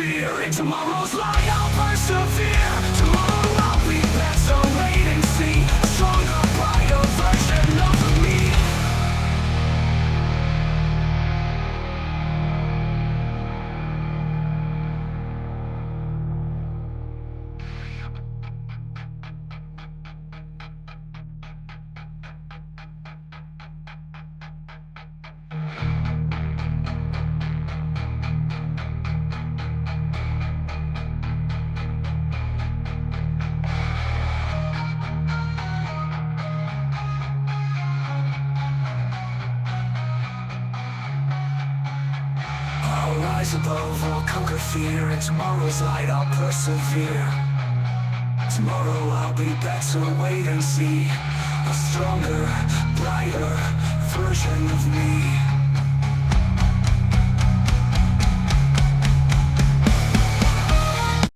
fear. In tomorrow's light I'll persevere. Tomorrow I'll be better, wait and see. A stronger, brighter version of me. I'll rise above, I'll conquer fear. In tomorrow's light I'll persevere. Tomorrow I'll be better, wait and see. A stronger, brighter version of me.